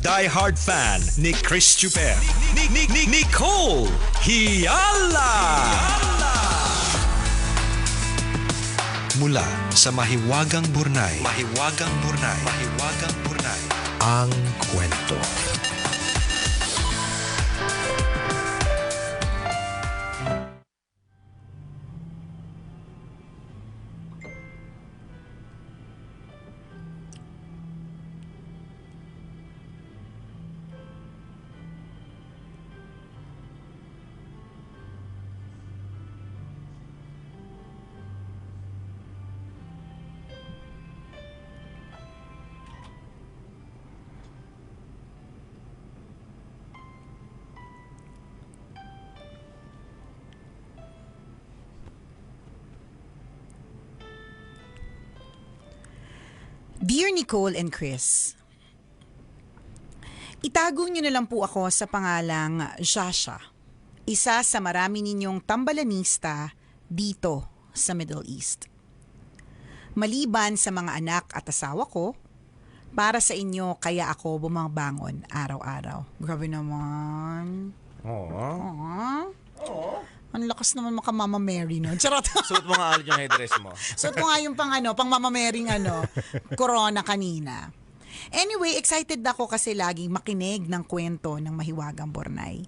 Die-hard fan ni Chris Chuper. Nicole Hiala. Mula sa Mahiwagang Burnay. Ang kwento. Dear Nicole and Chris, itago niyo na lang po ako sa pangalang Shasha, isa sa marami ninyong tambalanista dito sa Middle East. Maliban sa mga anak at asawa ko, para sa inyo kaya ako bumabangon araw-araw. Grabe naman. Ang lakas naman maka Mama Mary, no? Charot. Suot mo nga ulit yung headdress mo. Suot mo nga yung pang Mama Mary corona kanina. Anyway, excited ako kasi laging makinig ng kwento ng Mahiwagang Burnay.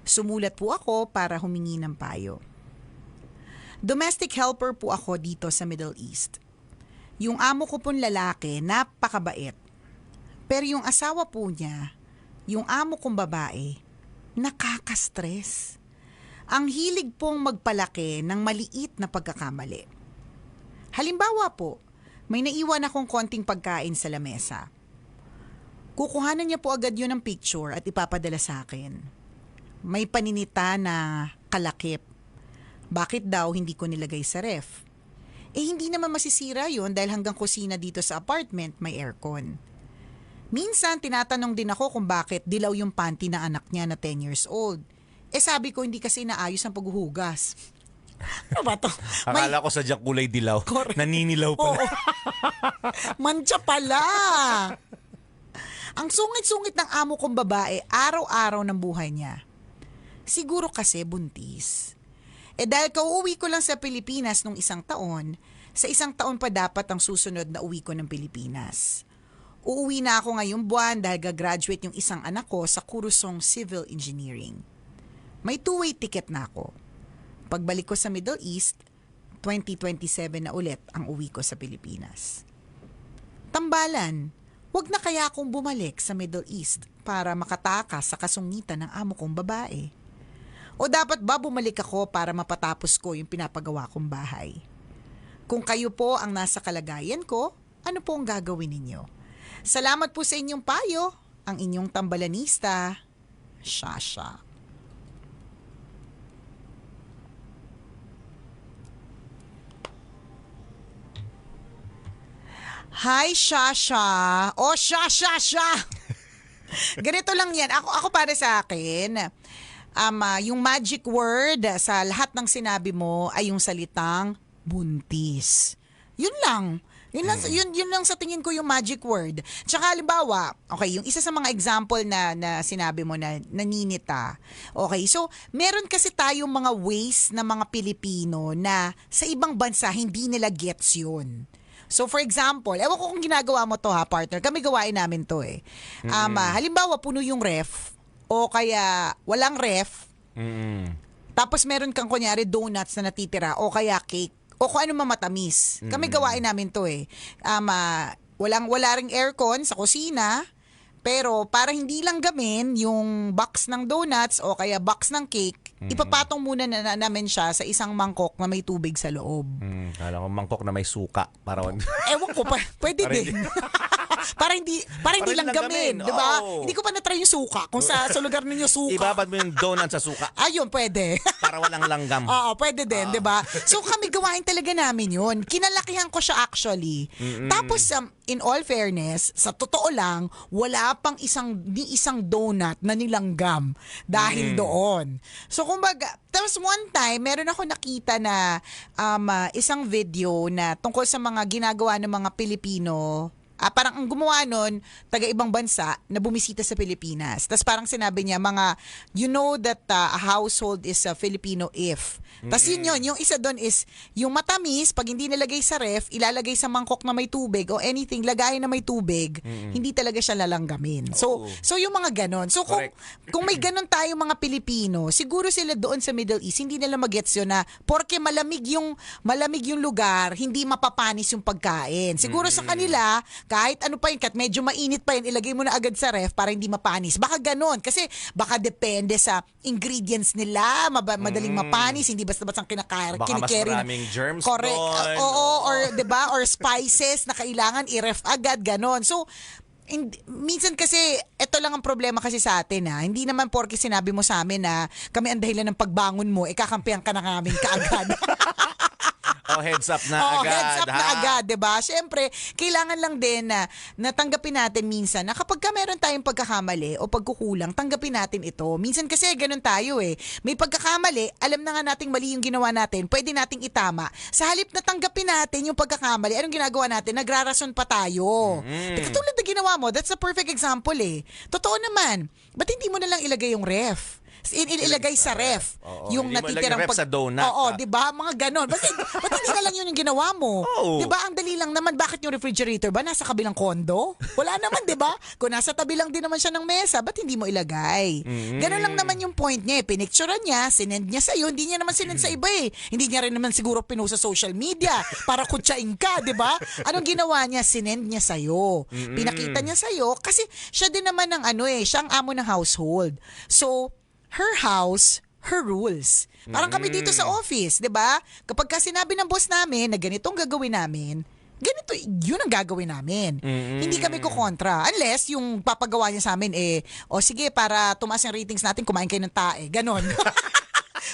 Sumulat po ako para humingi ng payo. Domestic helper po ako dito sa Middle East. Yung amo ko pong lalaki, napakabait. Pero yung asawa po niya, yung amo kong babae, nakaka-stress. Ang hilig pong magpalaki ng maliit na pagkakamali. Halimbawa po, may naiwan akong konting pagkain sa lamesa. Kukuhanan niya po agad yun ng picture at ipapadala sa akin. May paninita na kalakip. Bakit daw hindi ko nilagay sa ref? Hindi naman masisira yun dahil hanggang kusina dito sa apartment may aircon. Minsan tinatanong din ako kung bakit dilaw yung panty ng anak niya na 10 years old. Sabi ko, hindi kasi naayos ang paghuhugas. Ano ba to? Akala ko sadyang kulay dilaw. Correct. Naninilaw pala. Mancha pala. Ang sungit-sungit ng amo kong babae, araw-araw ng buhay niya. Siguro kasi buntis. Dahil kauuwi ko lang sa Pilipinas nung isang taon, sa isang taon pa dapat ang susunod na uwi ko ng Pilipinas. Uuwi na ako ngayong buwan dahil gagraduate yung isang anak ko sa kursong Civil Engineering. May two-way ticket na ako. Pagbalik ko sa Middle East, 2027 na ulit ang uwi ko sa Pilipinas. Tambalan, wag na kaya akong bumalik sa Middle East para makatakas sa kasungitan ng amo kong babae? O dapat ba bumalik ako para mapatapos ko yung pinapagawa kong bahay? Kung kayo po ang nasa kalagayan ko, ano po ang gagawin ninyo? Salamat po sa inyong payo, ang inyong tambalanista, Shasha. Hi, Shasha. Oh, Shasha. Ganito lang yan. Ako para sa akin, yung magic word sa lahat ng sinabi mo ay yung salitang buntis. Yun lang. Yun lang sa tingin ko yung magic word. Tsaka halimbawa, okay, yung isa sa mga example na sinabi mo na naninita. Okay, so meron kasi tayong mga ways na mga Pilipino na sa ibang bansa hindi nila gets yun. So for example, ewan ko kung ginagawa mo to partner. Kami gawain namin to halimbawa, puno yung ref o kaya walang ref. Tapos meron kang kunyari donuts na natitira o kaya cake o kung ano mamatamis. Kami gawain namin to wala ring aircon sa kusina. Pero para hindi lang gamin yung box ng donuts o kaya box ng cake, ipapatong muna namin siya sa isang mangkok na may tubig sa loob. Kala ko mangkok na may suka. Ewan ko pa, pwede din. para hindi lang gamin, di ba? Hindi ko pa na-try yung suka. Kung sa lugar ninyo suka. Ibabad mo yung donut sa suka. Ayun, pwede. Para walang langgam. Oo, pwede din, di ba? So kami gawain talaga namin yun. Kinalakihan ko siya actually. Tapos in all fairness, sa totoo lang, wala pang isang donut na nilanggam dahil doon. So kumbaga, tapos one time, meron ako nakita na isang video na tungkol sa mga ginagawa ng mga Pilipino parang ang gumawa nun, taga-ibang bansa na bumisita sa Pilipinas. Tapos parang sinabi niya, you know that a household is Filipino if. Tapos yun, yung isa doon is, yung matamis, pag hindi nilagay sa ref, ilalagay sa mangkok na may tubig o anything, lagayin na may tubig, hindi talaga siya lalanggamin. So yung mga ganon. So kung may ganon tayo mga Pilipino, siguro sila doon sa Middle East, hindi nila magets yun na, porke malamig yung lugar, hindi mapapanis yung pagkain. Siguro sa kanila, kahit ano pa yun, kahit medyo mainit pa yun, ilagay mo na agad sa ref para hindi mapanis. Baka ganon. Kasi baka depende sa ingredients nila, madaling mapanis, hindi basta-basta Baka mas kinikerry. maraming germs Correct. doon. Oo, or 'di ba? Or spices na kailangan i-ref agad, ganon. So minsan kasi, ito lang ang problema kasi sa atin Hindi naman porke sinabi mo sa amin na kami ang dahilan ng pagbangon mo, kakampihan ka na namin kaagad. Heads up na agad. Heads up na agad, 'di ba? Syempre, kailangan lang din na natanggapin natin minsan na kapag meron tayong pagkakamali o pagkukulang, tanggapin natin ito. Minsan kasi ganun tayo May pagkakamali, alam na nga nating mali yung ginawa natin, pwede nating itama. Sa halip na tanggapin natin yung pagkakamali, anong ginagawa natin? Nagrarason pa tayo. Katulad na ginawa mo, that's a perfect example Totoo naman. Ba't hindi mo na lang ilagay yung ref? Ilagay sa ref. Yung hindi mo natitirang ilagay ref sa donut. Oo, 'di ba? Mga ganon. Ba't hindi na lang yun yung ginawa mo? 'Di ba? Ang dali lang naman. Bakit yung refrigerator ba nasa kabilang kondo? Wala naman, 'di ba? Kung nasa tabi lang din naman siya ng mesa, ba't hindi mo ilagay? Ganon lang naman yung point niya. Pinicturean niya, sinend niya sa iyo, hindi niya naman sinend sa iba Hindi niya rin naman siguro pinost sa social media para kutsain ka, 'di ba? Anong ginawa niya? Sinend niya sa iyo. Pinakita niya sa iyo kasi siya din naman ng siya ang amo ng household. So, her house, her rules. Parang kami dito sa office, 'di ba? Kapag ka sinabi ng boss namin na ganito ang gagawin namin, ganito, yun ang gagawin namin. Hindi kami kukontra. Unless yung papagawa niya sa amin sige, para tumaas yung ratings natin, kumain kayo ng tae. Ganon.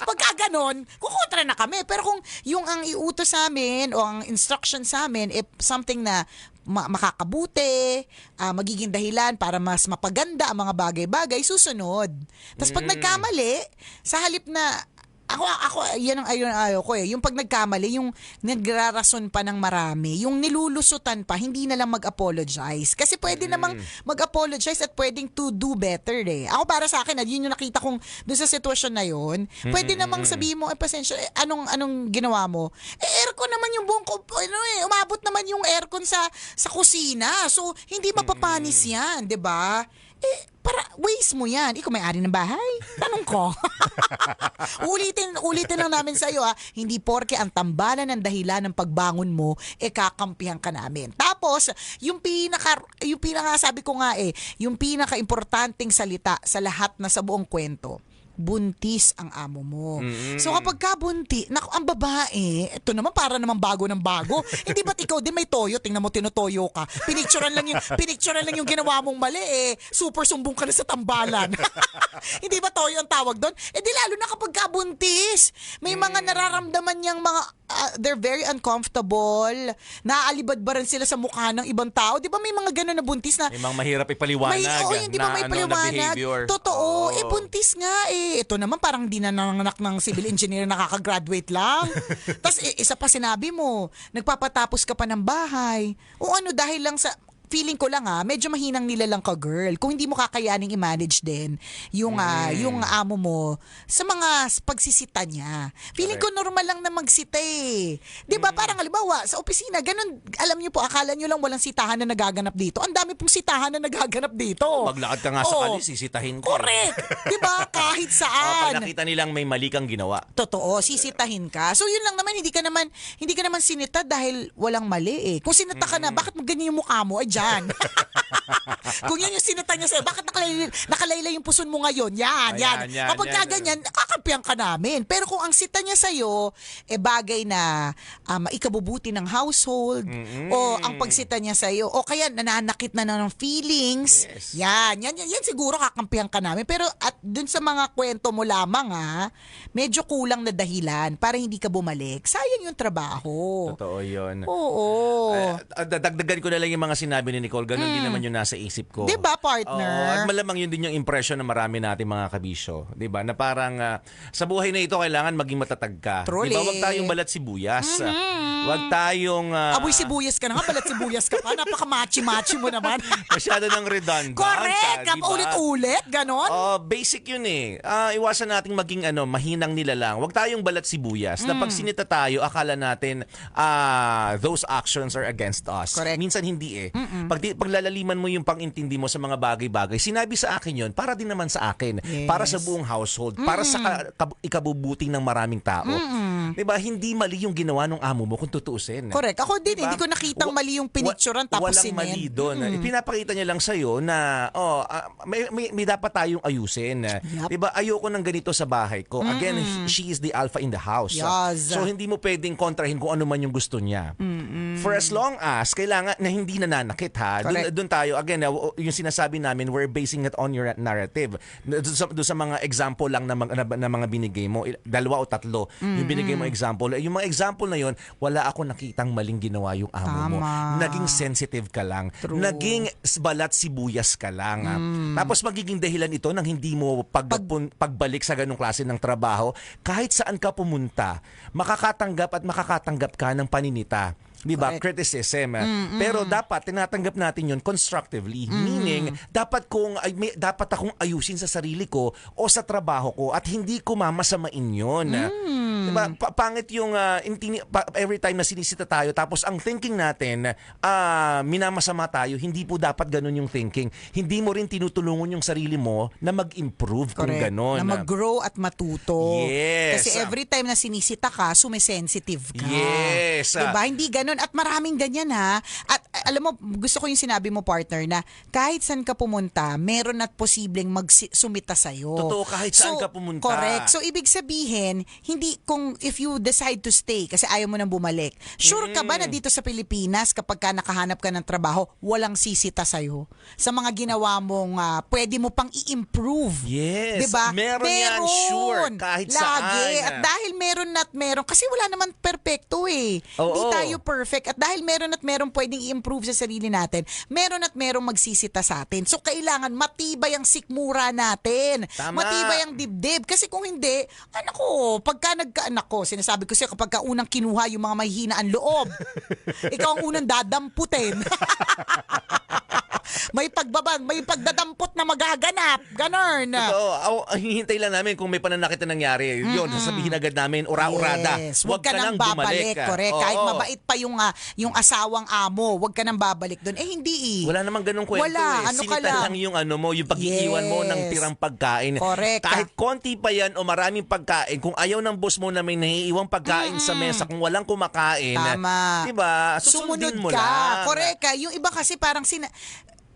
Pagka ganon, kukontra na kami. Pero kung yung ang iutos sa amin o ang instruction sa amin, something na makakabuti, magiging dahilan para mas mapaganda ang mga bagay-bagay, susunod. Tapos pag nagkamali, sa halip na ako yan ang ayaw ko Yung pag nagkamali, yung nagrarason pa ng marami, yung nilulusutan pa, hindi na lang mag-apologize. Kasi pwede namang mag-apologize at pwedeng to do better Ako para sa akin, yun yung nakita kong doon sa sitwasyon na yun. Pwede namang sabihin mo, pasensya, anong ginawa mo? Aircon naman yung buong umabot naman yung aircon sa kusina. So, hindi mapapanis yan, 'di ba? Para waste mo yan. Ikaw may-ari ng bahay? Tanong ko. ulitin lang namin sa iyo Hindi porke ang tambalan ng dahilan ng pagbangon mo, kakampihan ka namin. Tapos, yung pinaka sabi ko nga yung pinaka-importanting salita sa lahat na sa buong kwento, buntis ang amo mo. So kapag kabunti, ang babae, ito naman para naman bago ng bago. Hindi ba't ikaw din may toyo? Tingnan mo, tinutoyo ka. Pinicturean lang yung ginawa mong mali super sumbong ka na sa tambalan. Hindi ba toyo ang tawag doon? Di lalo na kapag kabuntis. May mga nararamdaman niyang mga, they're very uncomfortable. Naaalibad ba rin sila sa mukha ng ibang tao? Di ba may mga gano'n na buntis na May mga mahirap ipaliwanag. hindi ba may paliwanag? Totoo. Buntis nga Ito naman parang di na nanganak ng civil engineer nakaka-graduate lang. Tapos isa pa sinabi mo, nagpapatapos ka pa ng bahay. O dahil lang sa feeling ko lang medyo mahinang nila lang ka girl. Kung hindi mo kakayaning i-manage din yung amo mo sa mga pagsisita niya. Feeling ko normal lang na magsita 'Di ba? Parang halimbawa sa opisina, ganun, alam niyo po, akala niyo lang walang sitahan na nagaganap dito. Ang dami pong sitahan na nagaganap dito. Maglakad ka nga sa kali, sisitahin ko. Correct. 'Di ba? Kahit saan. Pag nakita nilang may mali kang ginawa. Totoo, sisitahin ka. So yun lang naman, hindi ka naman sinita dahil walang mali Kung sinita ka na, bakit mo ganyan yung mukha mo? Dyan. Kung yan yung sinita niya sa'yo, bakit nakalaylay yung puson mo ngayon? Yan. Kapag ganyan, nakakampihan ka namin. Pero kung ang sita niya sa'yo, bagay na ikabubuti ng household, o ang pagsita niya sa'yo, o kaya nananakit na ng feelings, yan siguro kakampihan ka namin. Pero at dun sa mga kwento mo lamang medyo kulang na dahilan para hindi ka bumalik. Sayang yung trabaho. Totoo yun. Oo. Dagdagan ko na lang yung mga sinabi ni Nicole. Ganon din naman yung nasa isip ko. Diba, partner? At malamang yun din yung impression ng marami nating mga kabisyo. Diba? Na parang sa buhay na ito kailangan maging matatag ka. Truly. Diba? Huwag tayong balat sibuyas. Wag tayong... Aboy sibuyas ka na nga, balat sibuyas ka pa. Napaka-machi-machi mo naman. masyado ng redundant. Correct! Diba? Ulit-ulit, ganon. Basic yun eh. Iwasan nating maging mahinang nila lang. Huwag tayong balat sibuyas. Na pag sinita tayo, akala natin those actions are against us. Correct. Minsan hindi eh. Paglalaliman mo yung pang-intindi mo sa mga bagay-bagay, sinabi sa akin yun, para din naman sa akin. Yes. Para sa buong household. Para sa ikabubuting ng maraming tao. Diba? Hindi mali yung ginawa ng amo mo kung tutuusin. Correct. Ako din, Diba? hindi ko nakitang mali yung pinicturan tapos walang mali doon. Pinapakita niya lang sa'yo na may dapat tayong ayusin. Yup. Diba? Ayoko ng ganito sa bahay ko. Again, she is the alpha in the house. Yes. So hindi mo pwedeng kontrahin kung ano man yung gusto niya. For as long as kailangan na hindi nananakit ha. Correct. Doon tayo again yung sinasabi namin, we're basing it on your narrative. Doon sa mga example lang na mga binigay mo, 2 o 3 yung binigay mo example. Yung mga example na yon, wala ako nakitang maling ginawa yung amo mo. Naging sensitive ka lang. True. Naging balat sibuyas ka lang. Tapos magiging dahilan ito ng hindi mo pagbalik sa ganung klase ng trabaho. Kahit saan ka pumunta, makakatanggap ka ng paninita. Diba? Correct. Criticism. Pero dapat tinatanggap natin yun constructively. Meaning, dapat akong ayusin sa sarili ko o sa trabaho ko at hindi ko mamasamain yun. Diba? Pangit yung every time na sinisita tayo tapos ang thinking natin, minamasama tayo. Hindi po dapat ganun yung thinking. Hindi mo rin tinutulungan yung sarili mo na mag-improve kung Correct. ganun. Na mag-grow at matuto. Yes. Kasi every time na sinisita ka, sumisensitive ka. Yes. Diba? Hindi ganun. At maraming ganyan ha. At alam mo, gusto ko yung sinabi mo, partner, na kahit saan ka pumunta, meron at posibleng sumita sa'yo. Totoo, kahit saan ka pumunta. Correct. So, ibig sabihin, if you decide to stay, kasi ayaw mo nang bumalik, sure ka ba na dito sa Pilipinas, kapag ka nakahanap ka ng trabaho, walang sisita sa'yo? Sa mga ginawa mong pwede mo pang i-improve. Yes. Diba? Meron yan, sure. Kahit lagi. saan. At dahil meron at meron, kasi wala naman perfecto eh. Oo. Hindi tayo perfect. At dahil meron at meron pwedeng i-improve sa sarili natin, meron at merong magsisita sa atin. So, kailangan matibay ang sikmura natin. Tama. Matibay ang dibdib. Kasi kung hindi, anak ko, pagka nagkaanak ko, sinasabi ko siya, kapag ka unang kinuha yung mga mahihina ang loob, ikaw ang unang dadamputin. May pagdadampot na magaganap. Ganon. Totoo. Hihintay lang namin kung may pananakit na nangyari. Yun, sasabihin agad namin, ura-urada. Yes. Huwag ka nang babalik. Correct. Kahit mabait pa yung asawang amo, huwag ka nang babalik doon. Hindi eh. Wala namang ganung kwento Wala. eh. Ano ka Sinitan lang. lang yung yung pag-iiwan mo ng tirang pagkain. Correct. Kahit konti pa yan o maraming pagkain, kung ayaw ng boss mo na may naiiwang pagkain sa mesa, kung walang kumakain, Tama. diba? Sumunod Susundin mo ka. lang. Correct ka. Yung iba kasi parang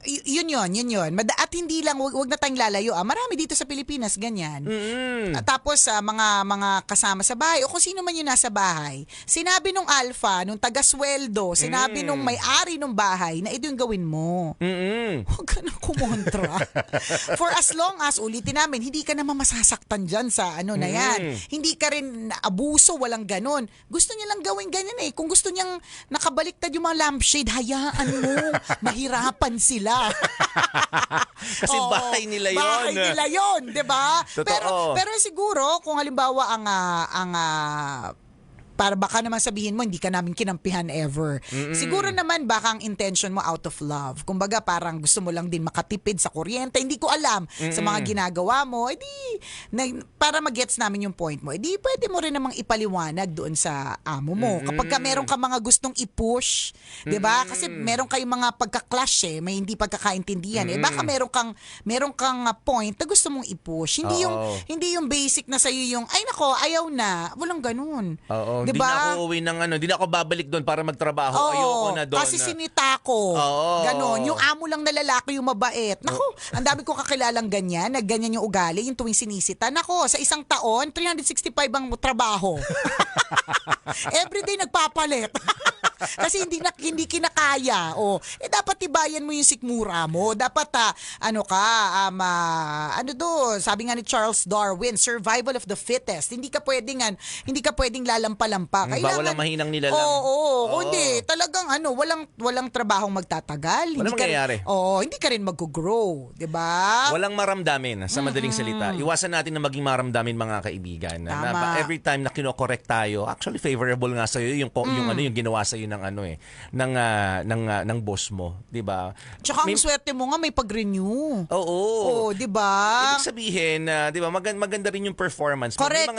yun. At hindi lang, wag na tayong lalayo. Marami dito sa Pilipinas, ganyan. Tapos, mga kasama sa bahay, o kung sino man yung nasa bahay, sinabi nung alpha, nung taga-sweldo, sinabi nung may-ari nung bahay, na ito yung gawin mo. Huwag ka na kumontra. For as long as, ulitin namin, hindi ka naman masasaktan dyan sa na yan. Hindi ka rin abuso, walang ganon. Gusto niya lang gawin ganyan eh. Kung gusto niyang nakabaliktad yung mga lampshade, hayaan mo. Mahirapan sila. Kasi bahay nila yun. Bahay nila yun, di ba? Totoo. Pero siguro, kung halimbawa ang para baka naman sabihin mo, hindi ka namin kinampihan ever. Siguro naman baka ang intention mo out of love. Kumbaga parang gusto mo lang din makatipid sa kuryente. Hindi ko alam sa mga ginagawa mo. Para mag-gets namin yung point mo, pwede mo rin namang ipaliwanag doon sa amo mo. Kapag ka meron ka mga gustong i-push, di ba? Kasi meron kayong mga pagka-clash may hindi pagkakaintindihan. Baka meron kang point na gusto mong i-push. Hindi yung basic na sa'yo yung, ay nako, ayaw na. Walang ganun. Oo. Diba? Di na ako uwi ng di na ako babalik doon para magtrabaho. Ayoko na doon. Kasi sinita ko. Oo. Ganon. Yung amo lang na lalaki yung mabait. Nako, ang dami ko kakilalang ganyan, na ganyan yung ugali, yung tuwing sinisita. Nako, sa isang taon, 365 ang trabaho. Everyday nagpapalit. Kasi hindi kinakaya. Dapat tibayan mo yung sikmura mo. Dapat sabi nga ni Charles Darwin, survival of the fittest. Hindi ka pwedeng lalampa-lampa. Walang mahinang nilalang. Oo. Hindi, talagang walang trabahong magtatagal. Walang mangyayari. Hindi ka rin mag-grow, 'di ba? Walang maramdamin sa madaling salita. Iwasan natin na maging maramdamin mga kaibigan. Tama. Every time na kino-correct tayo, actually favorable nga sa iyo yung ginawa sa iyo ng boss mo, 'di ba? Tsaka ang swerte mo nga may pag-renew. Oo. 'Di ba? Ibig sabihin, 'di ba, maganda rin yung performance. Correct,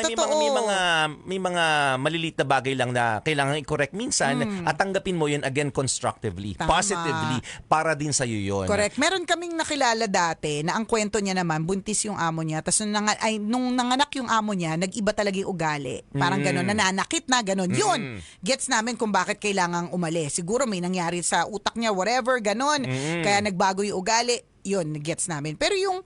may mga maliliit na bagay lang na kailangan i-correct minsan at tanggapin mo yun again constructively, Tama. positively, para din sa iyo yun. Correct. Meron kaming nakilala dati na ang kwento niya naman, buntis yung amo niya. Tapos nung nanganak yung amo niya, nag-iba talaga yung ugali. Parang gano'n, nananakit na gano'n. Yun, gets namin kung bakit kailangang umalis. Siguro may nangyari sa utak niya, whatever, gano'n. Kaya nagbago yung ugali. Yun, gets namin. Pero yung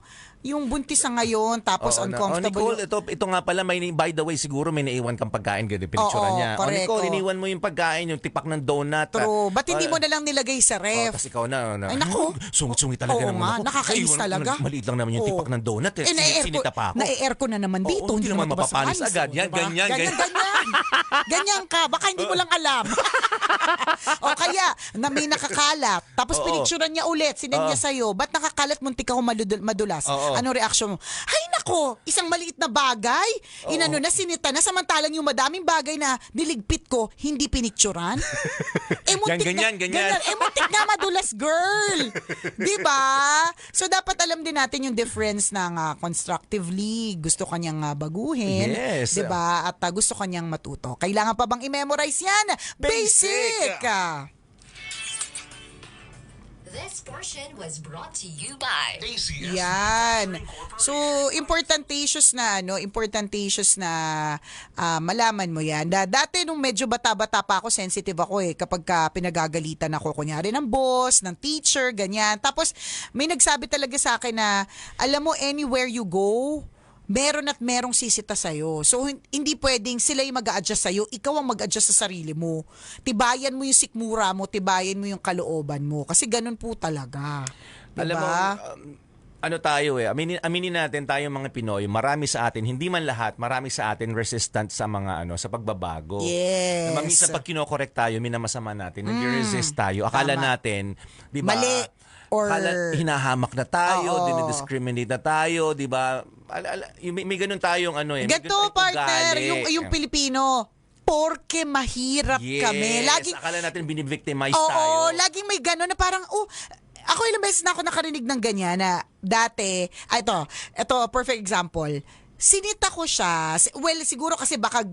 buntis na ngayon, tapos uncomfortable. Nicole, ito nga pala, by the way, siguro may naiwan kang pagkain, gano'n, pinicturean niya. Correct. Nicole, iniwan mo yung pagkain, yung tipak ng donut. True. Ba't hindi mo na lang nilagay sa ref? Tapos ikaw na. Ay, naku. Sungit-sungit talaga Oo naman nga, ako. nakakainis talaga. Maliit lang naman yung tipak ng donut. Sinita pa ako. Na-aircon na naman dito. Hindi naman mapapanis agad. Yan, ganyan. Ganyan ka. Baka hindi mo lang alam. O kaya, na may nakakalat. Tapos pinicturean niya ulit. Sinend niya sa'yo. Ba't nakakalat, muntik ako madulas? Anong reaction mo? Hay nako, isang maliit na bagay. Sinita na. Samantalang yung madaming bagay na niligpit ko, hindi pinicturean. Ganyan. Muntik nga madulas, girl. Diba? So, dapat alam din natin yung difference ng constructively. Gusto kanyang baguhin. Yes. Diba? At gusto kanyang matuto. Kailangan pa bang i-memorize yan? Basic! This portion was brought to you by Yan. So, importantatious na malaman mo yan. Dati nung medyo bata-bata pa ako, sensitive ako kapag pinagagalitan ako, kunyari ng boss, ng teacher, ganyan. Tapos, may nagsabi talaga sa akin na, alam mo, anywhere you go, merong sisita sa'yo. So, hindi pwedeng sila yung mag-a-adjust sa'yo. Ikaw ang mag-adjust sa sarili mo. Tibayan mo yung sikmura mo, tibayan mo yung kalooban mo. Kasi ganun po talaga. Diba? Alam mo, tayo aminin natin tayo mga Pinoy, marami sa atin, hindi man lahat, marami sa atin resistant sa mga sa pagbabago. Yes. Minsan pag kino-correct tayo, minamasama natin, nag-resist tayo. Akala natin, di ba? Mali. Or hinahamak na tayo, dinidiscriminate na tayo, di ba? May ganun tayong Ganto, partner, yung Pilipino, porke mahirap kami. Laging, akala natin binivictimize tayo. Oo, laging may ganun na parang, ako ilang beses na ako nakarinig ng ganyan na dati, ito, perfect example. Sinita ko siya, well, siguro kasi baka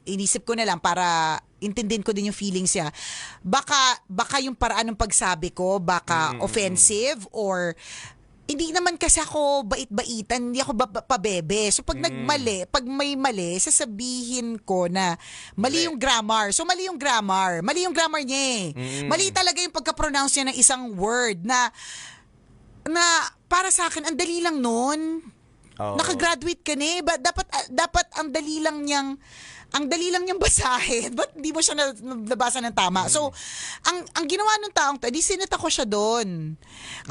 inisip ko na lang para intindihin ko din yung feelings niya. Baka yung paraan ng pagsabi ko, baka offensive or hindi naman kasi ako bait-baitan, hindi ako pabebe. So pag pag may mali, sasabihin ko na mali yung grammar. So mali yung grammar niya . Mali talaga yung pagka-pronounce niya ng isang word na para sa akin, ang dali lang nun. Nakagraduate ka na . Dapat ang dali lang niyang basahin. Ba't di mo siya nabasa ng tama? So, ang ginawa ng taong to, di sinita ko siya doon.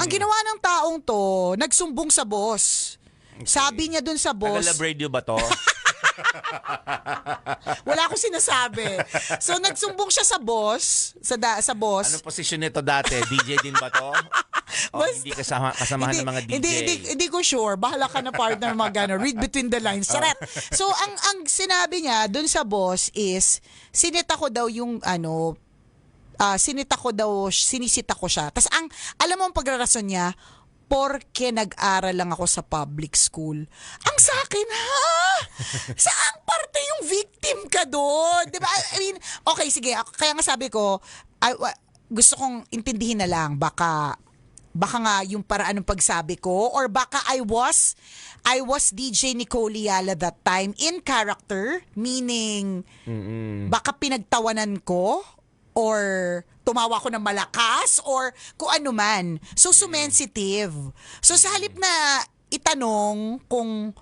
Ang ginawa ng taong to, nagsumbong sa boss. Okay. Sabi niya doon sa boss. Tagalab radio ba to? Wala akong sinasabi. So, nagsumbong siya sa boss. Sa boss. Anong posisyon nito dati? DJ din ba to? Hindi kasamahan ng mga DJ. Hindi ko sure. Bahala ka na, partner, read between the lines. Saret. So, ang sinabi niya dun sa boss is, sinisita ko siya. Tapos, alam mo ang pagrarason niya, porke nag-aral lang ako sa public school. Ang sa akin, Saang parte yung victim ka doon? Diba? I mean, okay, sige. Kaya nga sabi ko, gusto kong intindihin na lang, baka nga yung paraan ng pagsabi ko or baka I was DJ Nicole Yala that time in character, meaning baka pinagtawanan ko or tumawa ko ng malakas or kung ano man. So, sumensitive. So, sa halip na itanong kung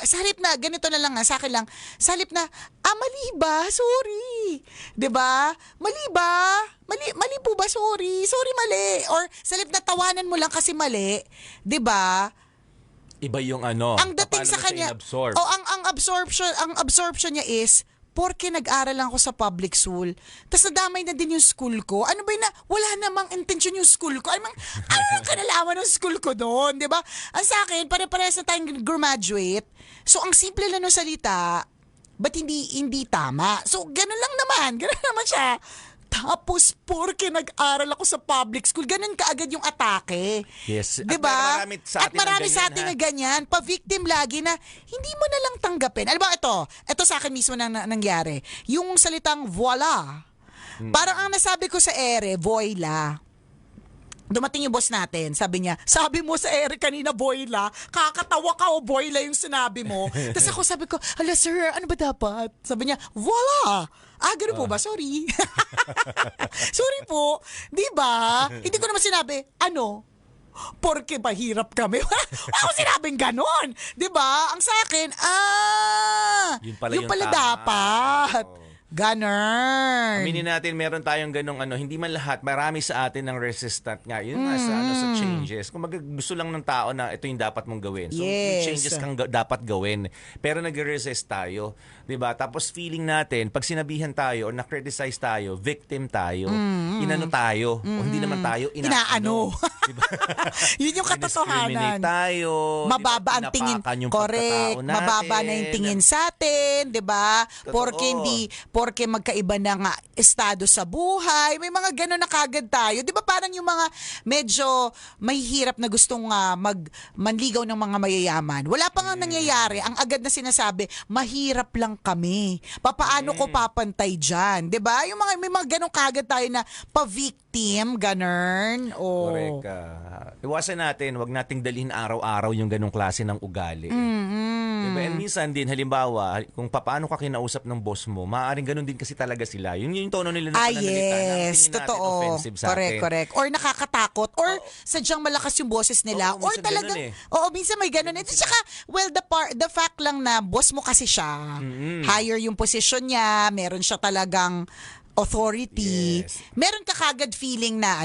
Sa halip na, ganito na lang nga, sa akin lang, sa halip na, mali ba? Sorry. 'Di ba? Mali ba? Mali po ba? Sorry. Sorry, mali. Or sa halip na tawanan mo lang kasi mali. 'Di ba? Iba yung ano. Ang dating paano sa mo siya kanya, in-absorb? ang absorption niya is, porke nag-aral lang ako sa public school, tas nadamay na din yung school ko. Ano ba yun na, wala namang intention yung school ko. Ano ang kanalaman ng school ko doon, di ba? Ang sa akin, pare-parehas na tayong graduate. So, ang simple lang ng salita, ba't hindi tama? So, ganun naman siya. Tapos, porke nag-aral ako sa public school, ganun kaagad yung atake. Yes. At Diba? marami sa atin At marami na sa ganyan, atin ha? na ganyan. Pa-victim lagi na hindi mo na lang tanggapin. Alam mo, ito sa akin mismo nangyari. Yung salitang voila. Parang ang nasabi ko sa ere, voila. Dumating yung boss natin, sabi niya, sabi mo sa ere kanina, boyla, kakatawa ka o boyla yung sinabi mo. Tapos ako sabi ko, hala sir, ano ba dapat? Sabi niya, voila! Ganun po ba? Sorry. Sorry po. Di ba? Hindi ko naman sinabi, porke mahirap kami. Wala ako sinabing ganon. Di ba? Ang sa akin, Yun pala yung yung pala tama. dapat. Oo. Ganon. Aminin natin, meron tayong ganong hindi man lahat, marami sa atin ng resistant nga. Yun nga sa changes. Kung gusto lang ng tao na ito yung dapat mong gawin. So, may Yes. changes kang dapat gawin. Pero nag-resist tayo. 'Di ba? Tapos feeling natin, pag sinabihan tayo o na-criticize tayo, victim tayo, inano tayo, o hindi naman tayo, Inaano. Diba? Yun yung katotohanan. Discriminate tayo. Mababa ang tingin. Tinapakan yung Correct. pagkatao natin. Mababa na yung tingin sa atin, 'di ba? Totoo. Porke magkaiba na nga estado sa buhay. May mga gano'n na kagad tayo. 'Di ba parang yung mga medyo mahihirap na gustong manligaw ng mga mayayaman. Wala pa nga nangyayari. Ang agad na sinasabi, mahirap lang kami. Papaano ko papantay diyan? 'Di ba? Yung may mga gano'n kagad tayo na pa-victim, ganun. Oh. Correct. Iwasan natin, wag nating dalhin araw-araw yung ganong klase ng ugali. Diba? And minsan din, halimbawa, kung paano ka kinausap ng boss mo, maaaring ganun din kasi talaga sila. Yun yung tono nila ng pananalita na Yes, tingin natin totoo. offensive sa atin. Correct. Or nakakatakot, or sadyang malakas yung boses nila, Oo, or minsan talagang, ganun minsan may ganun. At saka, the fact lang na boss mo kasi siya, higher yung position niya, meron siya talagang authority. Yes. Meron ka kagad feeling na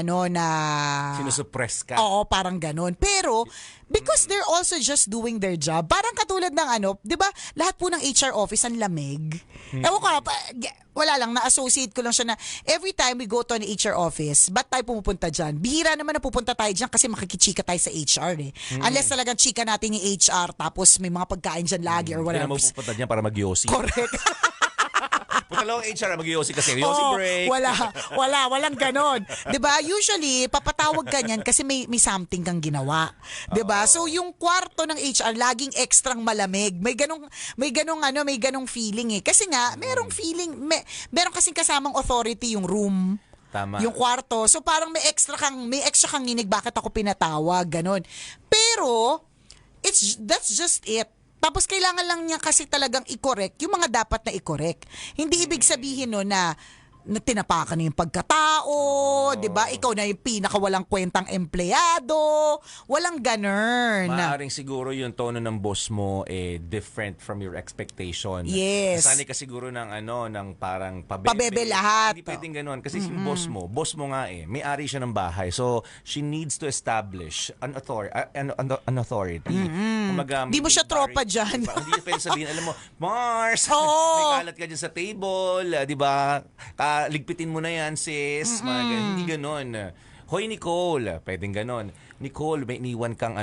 Sinusuppress ka. Oo, parang ganun. Pero, because they're also just doing their job, parang katulad ng di ba, lahat po ng HR office ang lamig. Ewan ko, wala lang, na-associate ko lang siya na every time we go to an HR office, ba't tayo pumupunta dyan? Bihira naman na pupunta tayo dyan kasi makikichika tayo sa HR eh. Unless talagang chika natin yung HR, tapos may mga pagkain dyan lagi or Hindi whatever. naman pupunta niya para mag-yossi. Correct. Punta lang ang HR mag-yossi kasi. Yossi break. Walang ganon. 'Di ba? Usually papatawag ka niyan kasi may something kang ginawa. 'Di ba? So yung kwarto ng HR laging ekstrang malamig. May ganong feeling eh. Kasi nga merong feeling, meron kasing kasamang authority yung room. Tama. Yung kwarto. So parang may extra kang nginig, bakit ako pinatawag, ganon. Pero that's just it. Tapos kailangan lang niya kasi talagang i-correct yung mga dapat na i-correct. Hindi ibig sabihin no na tinapakan yung pagkatao, 'di ba? Ikaw na yung pinakawalang kwentang empleyado. Walang ganun. Maaring siguro yung tono ng boss mo different from your expectation. Yes. Nasanay ka siguro ng ng parang Pabebe lahat. Hindi pwedeng ganun kasi yung boss mo nga may-ari siya ng bahay. So she needs to establish an authority. Di mo siya tropa dyan. Hindi pwede sabihin, alam mo, Mars, Oo. may kalat ka dyan sa table, 'di ba? Ligpitin mo na yan, sis. Mga ganun. Hindi ganun. Hoy, Nicole. Pwedeng ganun. Nicole, may iniwan kang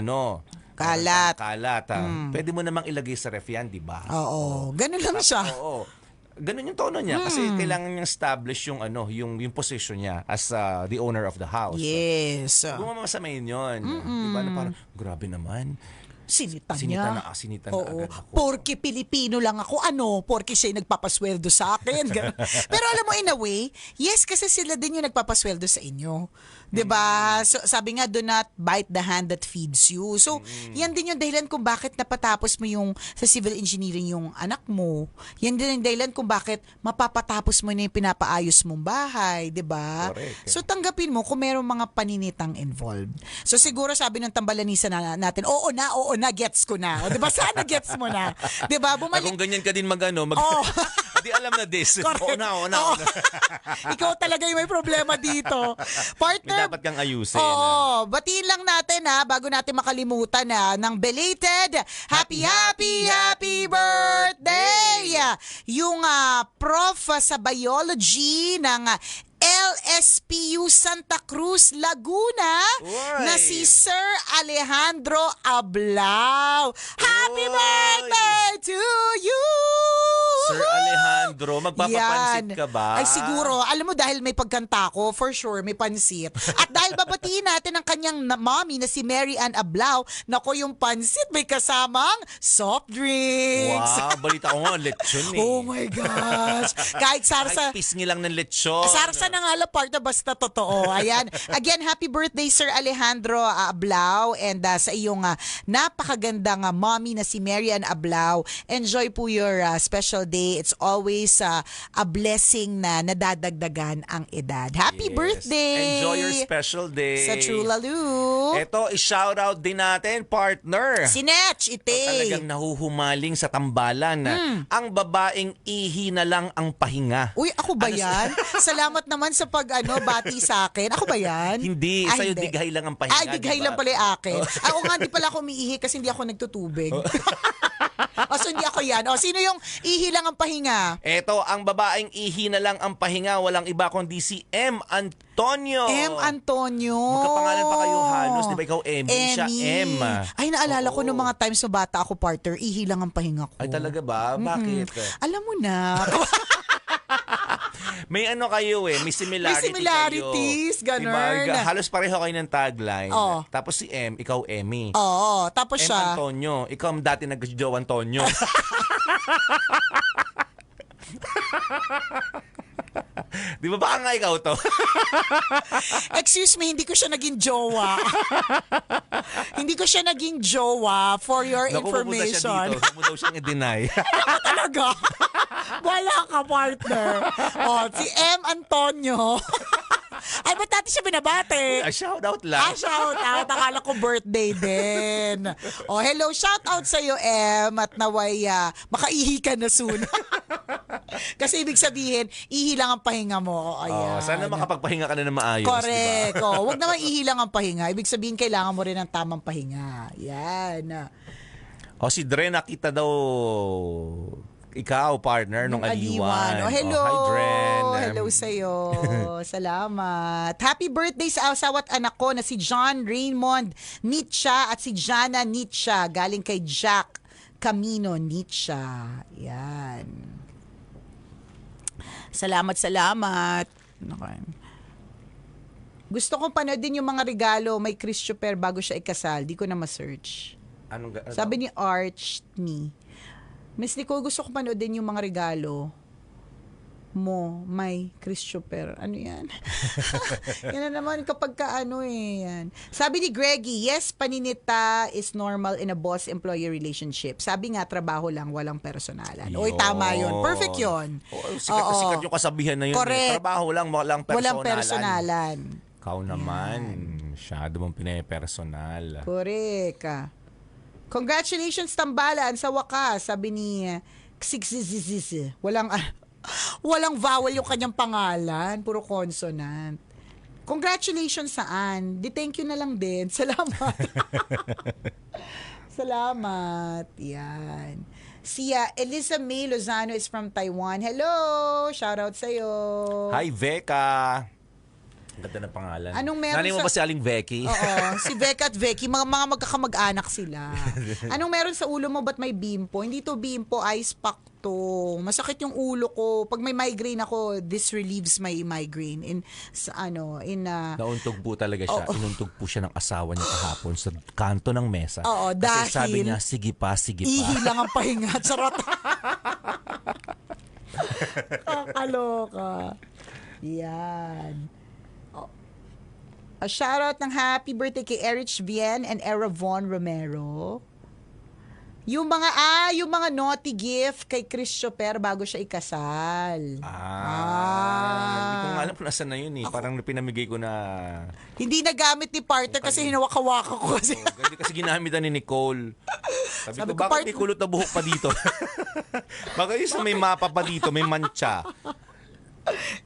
Kalat. Kalat. Pwede mo namang ilagay sa ref yan, di ba? Oo. Ganun lang siya. Oo. Ganun yung tono niya kasi kailangan niyang establish yung yung position niya as the owner of the house. Yes. Huwag mo masamayin yun. Di ba? Na parang, grabe naman. Sinita niya. Sinita na Oo. agad ako. Porke Pilipino lang ako, porke siya nagpapasweldo sa akin. Ganun. Pero alam mo, in a way, yes, kasi sila din yung nagpapasweldo sa inyo. 'Diba? So, sabi nga, do not bite the hand that feeds you. So, yan din yung dahilan kung bakit napatapos mo yung sa civil engineering yung anak mo. Yan din yung dahilan kung bakit mapapatapos mo na yung pinapaayos mong bahay, 'di ba? Correct. So, tanggapin mo kung merong mga paninitang involved. So, siguro sabi ng tambalanisa natin, oo na, gets ko na. O, 'di ba? Sana gets mo na. 'Di ba? At Bumalik. kung ganyan ka din Oh. Di alam na this. Correct. Oo na. Oo. Ikaw talaga yung may problema dito. May Partner, dapat kang ayusin. oo, batiin lang natin bago natin makalimutan ng belated happy birthday! Yung prof sa biology ng LSPU Santa Cruz, Laguna Uy. na si Sir Alejandro Ablao. Happy Uy. birthday to you! Sir Alejandro, magpapapansit Yan. ka ba? Ay siguro, alam mo dahil may pagkanta ko, for sure may pansit. At dahil babatiin natin ang kanyang mommy na si Mary Ann Ablao, nako yung pansit may kasamang soft drinks. Wow, balita ko nga, lechon eh. Oh my gosh. Kahit sarsa, Kahit pisngi lang ng lechon. sarsa na nga lang part na basta totoo. Ayan. Again, happy birthday Sir Alejandro Ablao and sa iyong napakagandang mommy na si Mary Ann Ablao. Enjoy po your special day. It's always a blessing na nadadagdagan ang edad. Happy Yes. birthday! Enjoy your special day. Sa True Lalu. Ito, i-shoutout din natin, partner. Si Netch, Talagang nahuhumaling sa tambalan. Ang babaeng ihi na lang ang pahinga. Uy, ako ba yan? Salamat naman sa bati sa akin. Ako ba yan? Hindi, Ah, sa'yo hindi. dighay lang ang pahinga. Ay, dighay diba? lang pala yung akin. Ako nga, hindi pala ako umiihi kasi hindi ako nagtutubig. So, hindi ako yan. Sino yung ihi lang ang pahinga? Eto, ang babaeng ihi na lang ang pahinga, walang iba kundi si M. Antonio. M. Antonio. Magkapangalan pa kayo halos, di ba? Ikaw Emmy, siya M. Ay, naalala ko Oo. nung mga times na bata ako, partner, ihi lang ang pahinga ko. Ay, talaga ba? Bakit? Alam mo na. May ano kayo may similarity May similarities, kayo. ganun. Diba? Halos pareho kayo ng tagline. Oh. Tapos si M, ikaw Emmy. Oo, tapos M. siya. Antonio, ikaw ang dati nag-Joe Antonio. Di ba baka nga ikaw to? Excuse me, hindi ko siya naging jowa. Hindi ko siya naging jowa for your Naku, pupunta siya information. dito. Huwag mo daw siyang i-deny. Ako talaga. Wala ka, partner. Si M. Antonio. Ay, ba't natin siya binabate? Shout out lang. Shout out. Akala ko birthday din. Hello. Shout out sa'yo, M. At naway makaihi ka na soon. Kasi ibig sabihin, ihi lang ang pahinga mo. Ayan. Sana makapagpahinga ka na ng maayos. Correct. Diba? Huwag naman ihi lang ang pahinga. Ibig sabihin, kailangan mo rin ng tamang pahinga. Yan. Si Dre nakita daw ikaw, partner, nung aliwan. Hello. Hi, Dren. Hello sa'yo. Salamat. Happy birthday sa asawa at anak ko na si John Raymond Nietzsche at si Jana Nietzsche. Galing kay Jack Camino Nietzsche. Yan. Salamat. Okay. Gusto kong panoodin yung mga regalo may Christopher bago siya ikasal. Di ko na ma-search. Sabi ni Arch ni Miss Nicole, gusto ko panoodin yung mga regalo mo, may Christopher. Ano yan? Yan na naman kapag yan. Sabi ni Greggy, yes, paninita is normal in a boss-employee relationship. Sabi nga, trabaho lang, walang personalan. Oy, tama yun. Perfect yun. Sikat yung kasabihan na yun. Correct. Trabaho lang, walang personalan. Walang personalan. Ikaw naman, masyado mong pinapersonal. Correct. Congratulations, Tambalan, sa wakas, sabi ni Xixixixiz. Walang vowel yung kanyang pangalan, puro consonant. Congratulations saan? Thank you na lang din. Salamat. Salamat. Yan. Si Elisa May Lozano is from Taiwan. Hello! Shoutout sa'yo. Hi, Veka. Ang ganda ng pangalan. Anong meron Nanay mo ba si Aling Becky? Oo, si Veka at Becky, mga magkakamag-anak sila. Anong meron sa ulo mo, ba't may bimpo? Hindi to bimpo, ice pack to. Masakit yung ulo ko. Pag may migraine ako, this relieves my migraine. Nauntog po talaga siya. Inuntog po siya ng asawa niya kahapon sa kanto ng mesa. Oo, Kasi dahil sabi niya, sige pa. ihi lang ang pahinga. Charot. Kakaloka. Yan. A shoutout ng happy birthday kay Erich Bien and Eravon Romero. Yung mga naughty gift kay Chris Choper bago siya ikasal. Hindi ko nga alam kung nasaan na yun eh. Parang pinamigay ko na... Hindi nagamit ni partner kasi hinawak-hawakan ko kasi. Ganyan kasi ginamit ni Nicole. Sabi ko, bakit may kulot na buhok pa dito? Bakit yung may mapa pa dito, may mancha?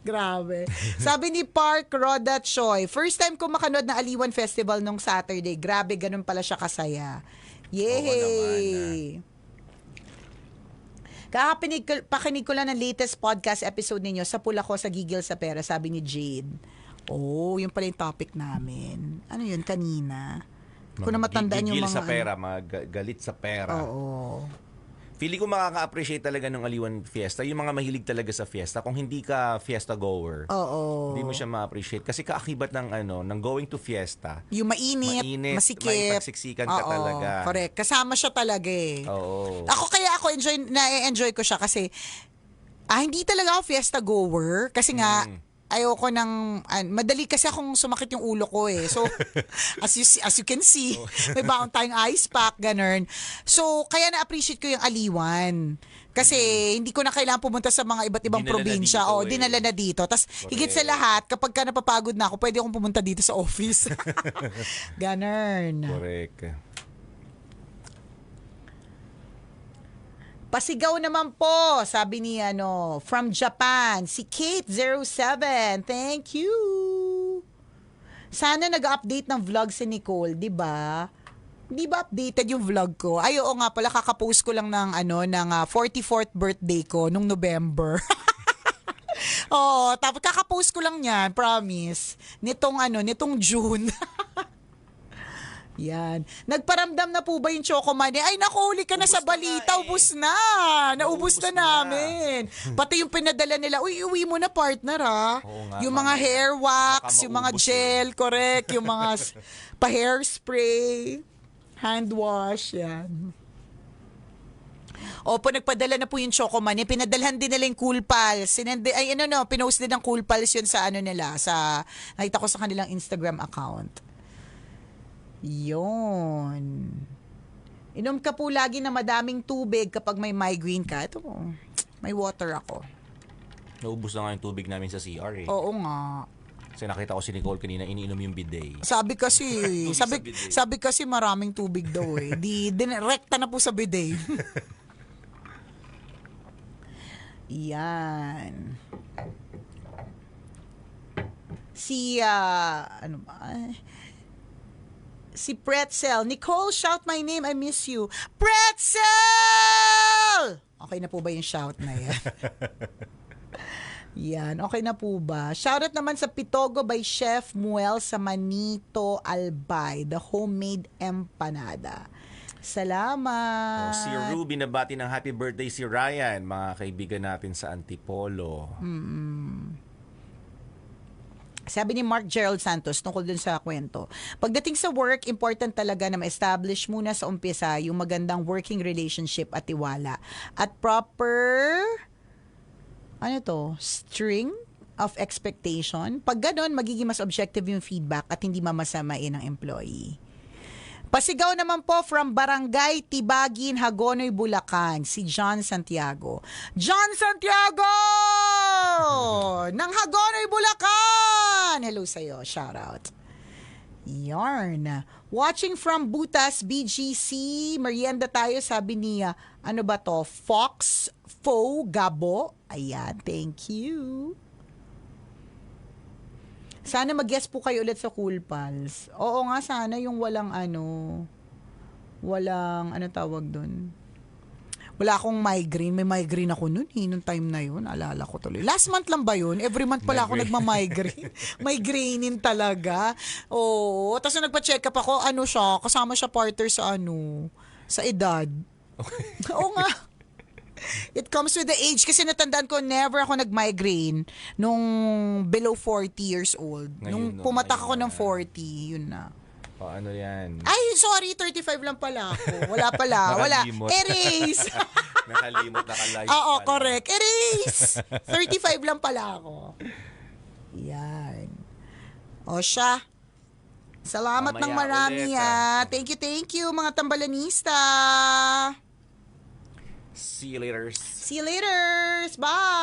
Grabe. Sabi ni Park Roda Choi, first time ko makanood na Aliwan Festival nung Saturday. Grabe, ganun pala siya kasaya. Yay! Pakinig ko lang ng latest podcast episode ninyo sa Pula Ko sa Gigil sa Pera, sabi ni Jade. Oh, yun pala yung topic namin. Ano yun, kanina? Kung na matandaan yung mga... Gigil sa pera, galit sa pera. Oo. Feeling ko makaka-appreciate talaga ng Aliwan Fiesta. Yung mga mahilig talaga sa fiesta. Kung hindi ka fiesta goer, hindi mo siya ma-appreciate. Kasi kaakibat ng going to fiesta. Yung mainit masikip. May pagsiksikan ka talaga. Correct. Kasama siya talaga eh. Oo. Ako na-enjoy ko siya kasi hindi talaga ako fiesta goer. Kasi nga, ayoko ng madali kasi akong sumakit yung ulo ko eh. So as you can see, may baon tayong ice pack ganun. So kaya na-appreciate ko yung Aliwan. Kasi hindi ko na kailangan pumunta sa mga iba't ibang probinsya. Dinala na dito. Tapos higit sa lahat, kapag ka napapagod na ako, pwede akong pumunta dito sa office. Ganun. Correct. Pasigaw naman po, sabi ni from Japan, si Kate07. Thank you. Sana nag-update ng vlog si Nicole, 'di ba? Di ba updated yung vlog ko? Ay, oo nga pala, kakapost ko lang ng 44th birthday ko nung November. Oo, tapos kakapost ko lang 'yan, promise. Nitong June. Yan. Nagparamdam na po ba yung Chocoman? Ay, nakahuli ka na sa balita. Ubus na. Naubos na namin. Pati yung pinadala nila, uwi mo na partner ha. Yung mga hair wax, yung mga gel, correct. Yung mga pa-hairspray, hand wash, yan. Opo, nagpadala na po yung Chocoman. Pinadalhan din nila yung Cool Pals. Pinost din ng Cool Pals yun sa nila. Nakita ko sa kanilang Instagram account. Yun. Inom ka po lagi na madaming tubig kapag may migraine ka. Ito po, may water ako. Naubos na nga yung tubig namin sa CR eh. Oo nga. Kasi nakita ko si Nicole kanina, iniinom yung bidet. Sabi kasi maraming tubig daw eh. Rekta na po sa bidet. Yan. Si Pretzel. Nicole, shout my name. I miss you. Pretzel! Okay na po ba yung shout na yan? Yan. Okay na po ba? Shoutout naman sa Pitogo by Chef Muel sa Manito Albay. The homemade empanada. Salamat. Si Ruby nabati ng happy birthday si Ryan. Mga kaibigan natin sa Antipolo. Sabi ni Mark Gerald Santos tungkol dun sa kwento. Pagdating sa work, important talaga na ma-establish muna sa umpisa yung magandang working relationship at tiwala. At proper, string of expectation. Pag ganun, magiging mas objective yung feedback at hindi mamasamain ng employee. Pasigaw naman po from Barangay Tibagin, Hagonoy, Bulacan, si John Santiago. John Santiago! Ng Hagonoy, Bulacan! Hello sa'yo. Shout out. Yarn. Watching from Butas, BGC. Merienda tayo, sabi niya. Fox Fo Gabo. Ayan, thank you. Sana mag-guest po kayo ulit sa Cool Pals. Oo nga, sana yung walang tawag doon. Wala akong migraine. May migraine ako noon nung time na yun. Alala ko tuloy. Last month lang ba yun? Every month pala ako nagma-migraine. Migrainein talaga. Oo. Tapos nagpa-check up ako, kasama siya partner sa sa edad. Okay. Oo nga. It comes with the age. Kasi natandaan ko, never ako nag-migraine nung below 40 years old. Nung pumatak ako ng 40, yun na. Ano yan? Ay, sorry, 35 lang pala ako. Wala pala. Wala. Erase! Nakalimot, nakalive. Oo, correct. Erase! 35 lang pala ako. Yan. O siya. Salamat ng Mamaya marami ulit, Thank you mga tambalanista. See you later. See you later. Bye.